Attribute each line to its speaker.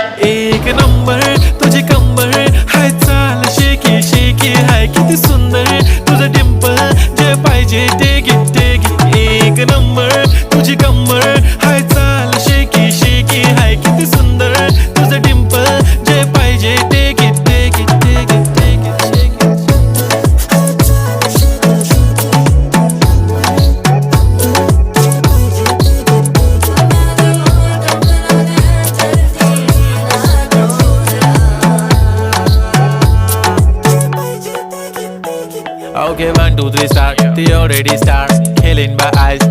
Speaker 1: एक नंबर तुझी कंबर हाय, चाल शेकी शेकी हाय, किती सुंदर तुझं डिंपल, जे पाहिजे ते घे. एक नंबर तुझी कंबर हाय, चाल शेकी शेकी हाय, किती सुंदर तुझं डिंपल, जे पाहिजे ते घे. Okay, 1, 2, 3 start. They already start killing my eyes.